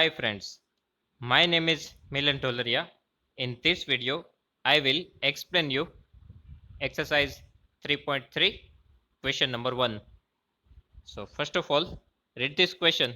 Hi friends, my name is Milan Tolaria. In this video, I will explain you exercise 3.3 question number 1. So first of all, read this question.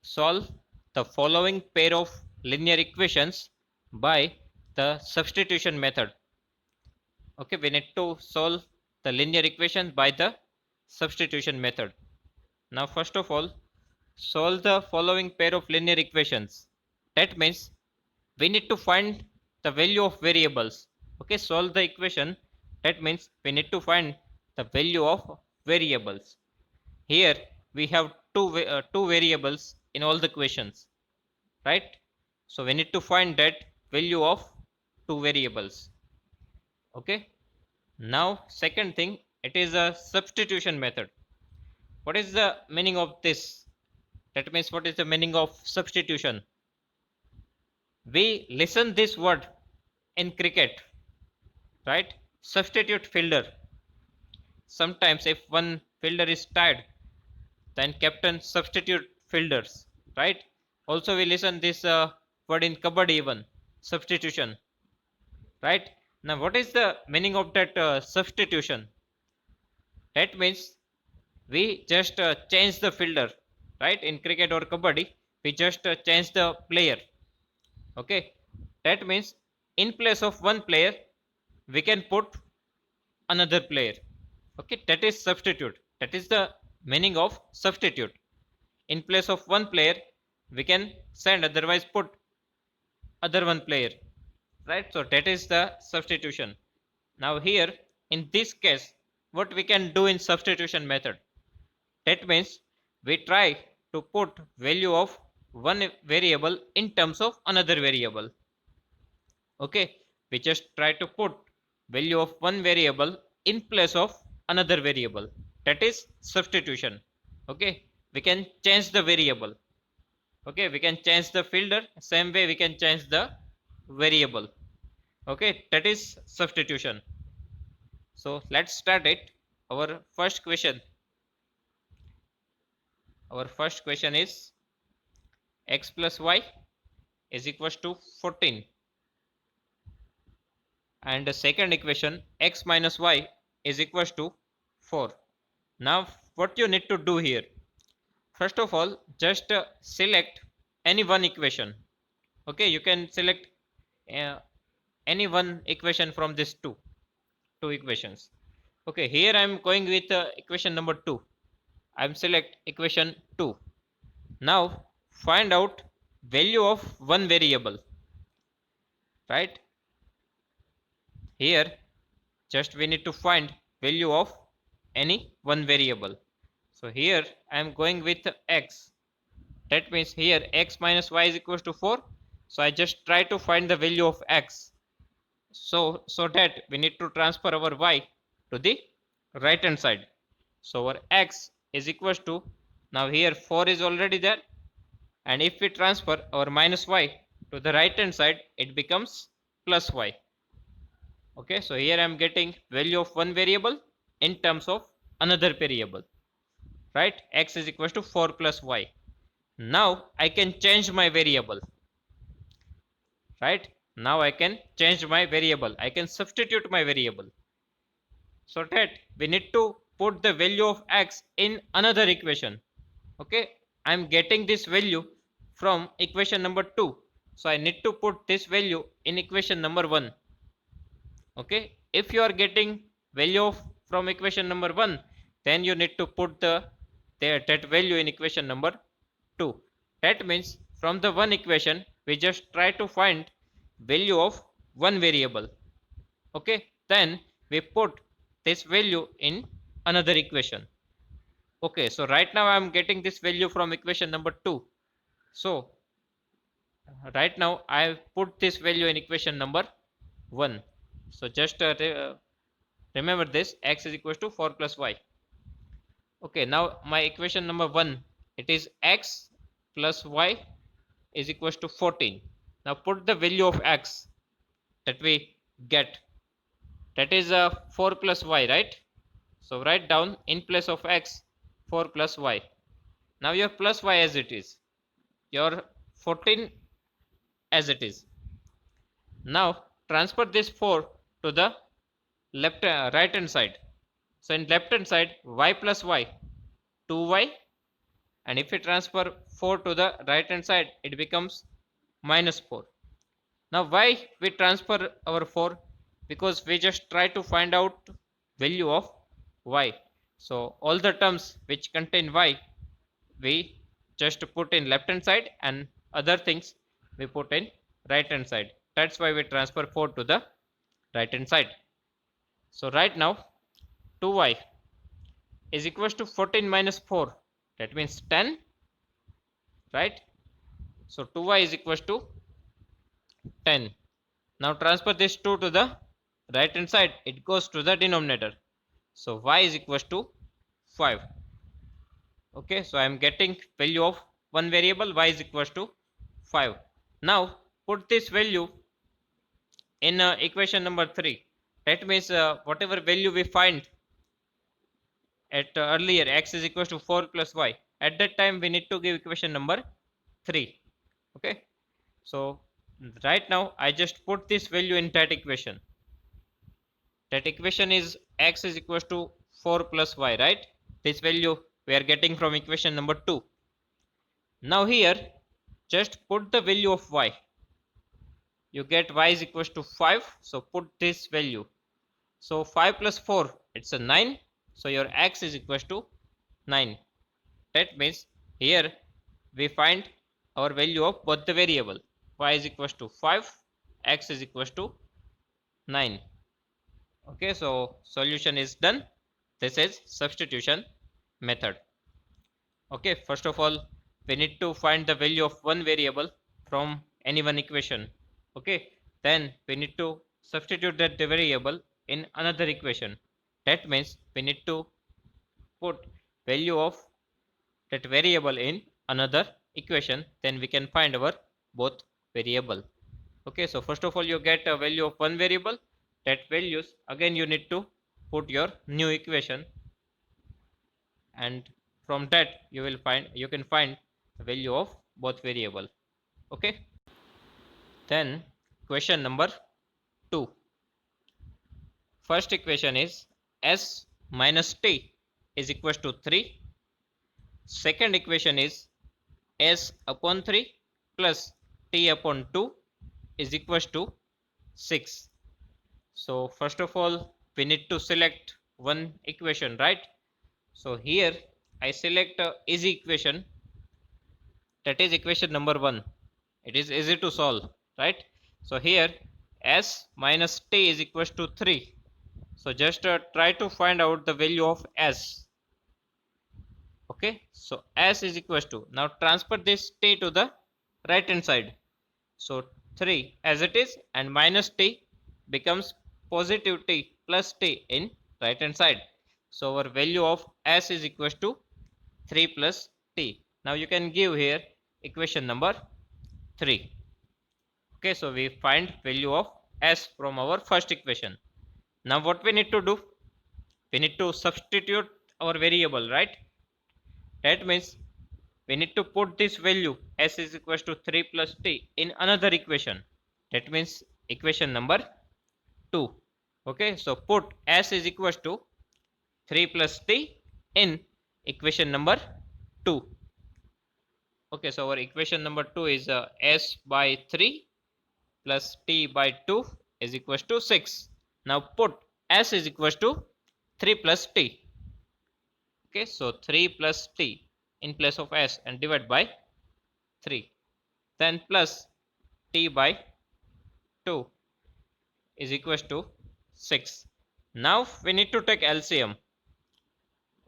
Solve the following pair of linear equations by the substitution method. Okay, we need to solve the linear equation by the substitution method. Now first of all, solve the following pair of linear equations. That means we need to find the value of variables. Okay, solve the equation. That means we need to find the value of variables. Here we have two variables in all the questions, right? So we need to find that value of two variables. Okay, now second thing, it is a substitution method. What is the meaning of this? That means what is the meaning of substitution? We listen this word in cricket, right? Substitute fielder. Sometimes if one fielder is tired, then captain substitute fielders, right? Also we listen this word in kabaddi even, substitution, right? Now what is the meaning of that substitution? That means we just change the fielder, right? In cricket or kabaddi we just change the player. Okay, that means in place of one player we can put another player. Okay, that is substitute. That is the meaning of substitute. In place of one player we can send, otherwise put other one player, right? So that is the substitution. Now here in this case, what we can do in substitution method, that means we try to put value of one variable in terms of another variable. Okay, we just try to put value of one variable in place of another variable. That is substitution. Okay, we can change the variable. Okay, we can change the fielder, same way we can change the variable. Okay, that is substitution. So let's start it. Our first question is x plus y is equals to 14, and the second equation x minus y is equals to 4. Now what you need to do here, first of all just select any one equation. Okay, you can select uh, any one equation from these two equations. Okay, here I am going with equation number 2. I am select equation 2. Now find out value of one variable, right? Here just we need to find value of any one variable. So here I am going with x. That means here x minus y is equals to 4. So I just try to find the value of x. So that we need to transfer our y to the right hand side. So our x is equals to, now here 4 is already there, and if we transfer our minus y to the right hand side, it becomes plus y. Okay, so here I am getting value of one variable in terms of another variable, right? X is equals to 4 plus y. Now I can change my variable, right? Now I can change my variable. I can substitute my variable. So that we need to put the value of x in another equation. Okay, I am getting this value from equation number 2. So I need to put this value in equation number 1. Okay, if you are getting value of from equation number 1, then you need to put that value in equation number 2. That means from the one equation we just try to find value of one variable. Okay, then we put this value in another equation. Okay, so right now I am getting this value from equation number 2. So right now I put this value in equation number 1. So just remember this, x is equals to 4 plus y. Okay, now my equation number 1, it is x plus y is equals to 14. Now put the value of x that we get, that is 4 plus y, right? So write down in place of x 4 plus y. Now you have plus y as it is. your 14 as it is. Now transfer this 4 to the right hand side. So in left hand side, y plus y, 2y, and if we transfer 4 to the right hand side, it becomes minus 4. Now why we transfer our 4? Because we just try to find out value of y. So all the terms which contain y, we just put in left hand side, and other things we put in right hand side. That's why we transfer 4 to the right hand side. So right now 2y is equals to 14 minus 4, that means 10, right? So 2y is equals to 10. Now transfer this 2 to the right hand side, it goes to the denominator. So y is equals to 5. Okay, so I am getting value of one variable, y is equals to 5. Now put this value in equation number 3. That means whatever value we find at earlier, x is equals to 4 plus y, at that time we need to give equation number 3. Okay, so right now I just put this value in that equation. That equation is x is equals to 4 plus y, right? This value we are getting from equation number 2. Now here just put the value of y. You get y is equals to 5, so put this value. So 5 plus 4, it's a 9. So your x is equals to 9. That means here we find our value of both the variable. Y is equals to 5, x is equals to 9. Okay, so solution is done. This is substitution method. Okay, first of all, we need to find the value of one variable from any one equation. Okay, then we need to substitute that variable in another equation. That means we need to put value of that variable in another equation, then we can find our both variable. Okay, so first of all you get a value of one variable. That values again you need to put your new equation, and from that you can find the value of both variable. Okay, then question number 2. First equation is s minus t is equals to 3. Second equation is s upon 3 plus t upon 2 is equals to 6. So first of all we need to select one equation, right? So here I select a easy equation, that is equation number 1. It is easy to solve, right? So here s minus t is equals to 3. So just try to find out the value of s. Okay, so s is equals to, now transfer this t to the right hand side. So 3 as it is, and minus t becomes positive t plus t in right hand side. So our value of s is equals to 3 plus t. Now you can give here equation number 3. Okay, so we find value of s from our first equation. Now what we need to do? We need to substitute our variable, right? That means we need to put this value s is equals to 3 plus t in another equation. That means equation number 2. Okay, so put s is equals to 3 plus t in equation number 2. Okay, so our equation number 2 is s by 3 plus t by 2 is equals to 6. Now put s is equals to 3 plus t. Okay, so 3 plus t in place of s and divide by 3. Then plus t by 2 is equals to 6. Now we need to take LCM.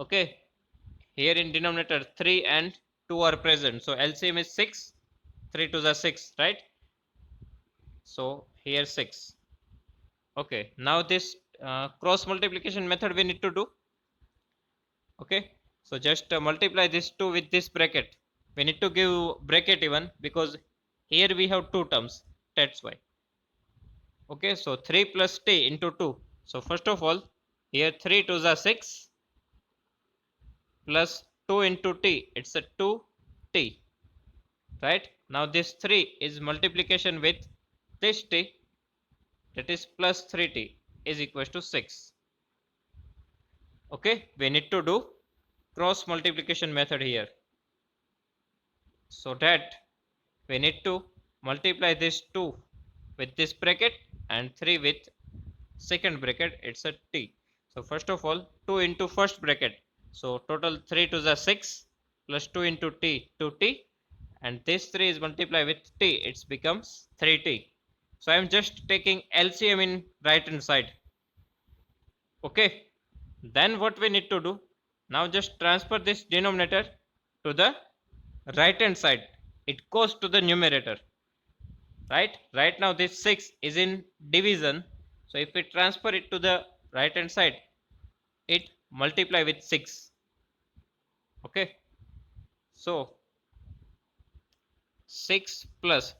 Okay, here in denominator 3 and 2 are present, so LCM is 6. 3 to the 6, right? So here 6. Okay, now this cross multiplication method we need to do. Okay, so just multiply this 2 with this bracket. We need to give bracket even because here we have two terms, that's why. Okay, so 3 plus t into 2. So first of all, here 3 to the 6 plus 2 into t, it's a 2t. right? Now this 3 is multiplication with this t, that is plus 3t is equals to 6. Okay, we need to do cross multiplication method here, so that we need to multiply this 2 with this bracket and 3 with second bracket. It's a t. So first of all 2 into first bracket, so total 3 to the 6 plus 2 into t 2t, and this 3 is multiplied with t, it becomes 3t. So I am just taking LCM in right hand side. Okay, then what we need to do, now just transfer this denominator to the right hand side, it goes to the numerator, right now this 6 is in division, so if we transfer it to the right hand side, it multiply with 6. Okay, so 6 plus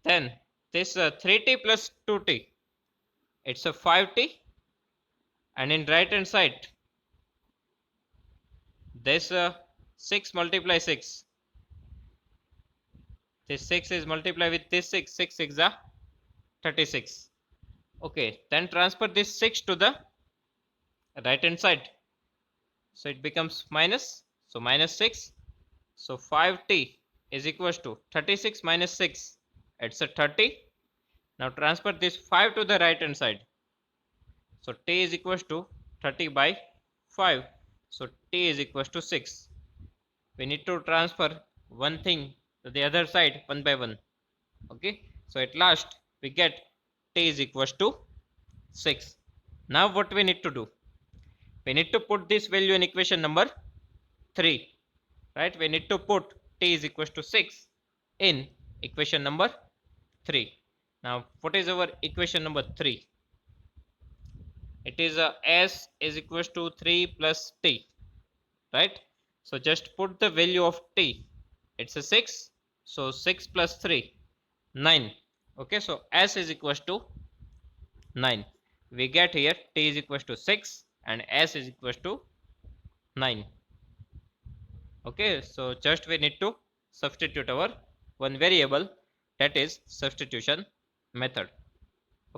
then this 3t plus 2t, it's a 5t, and in right hand side this 6 multiply 6, this 6 is multiplied with this 6, 6 6 are 36. Okay, then transfer this 6 to the right hand side, so it becomes minus, so minus 6, so 5t is equals to 36 minus 6, it's a 30. Now transfer this 5 to the right hand side, so t is equals to 30 by 5, so t is equals to 6. We need to transfer one thing to the other side one by one. Okay, so at last we get t is equals to 6. Now what we need to do, we need to put this value in equation number 3, right? We need to put t is equals to 6 in equation number 3. Now what is our equation number 3? It is s is equals to 3 plus t, right? So just put the value of t, it's a 6, so 6 plus 3 9. Okay, so s is equals to 9. We get here t is equals to 6 and s is equals to 9. Okay, so just we need to substitute our one variable, that is substitution method.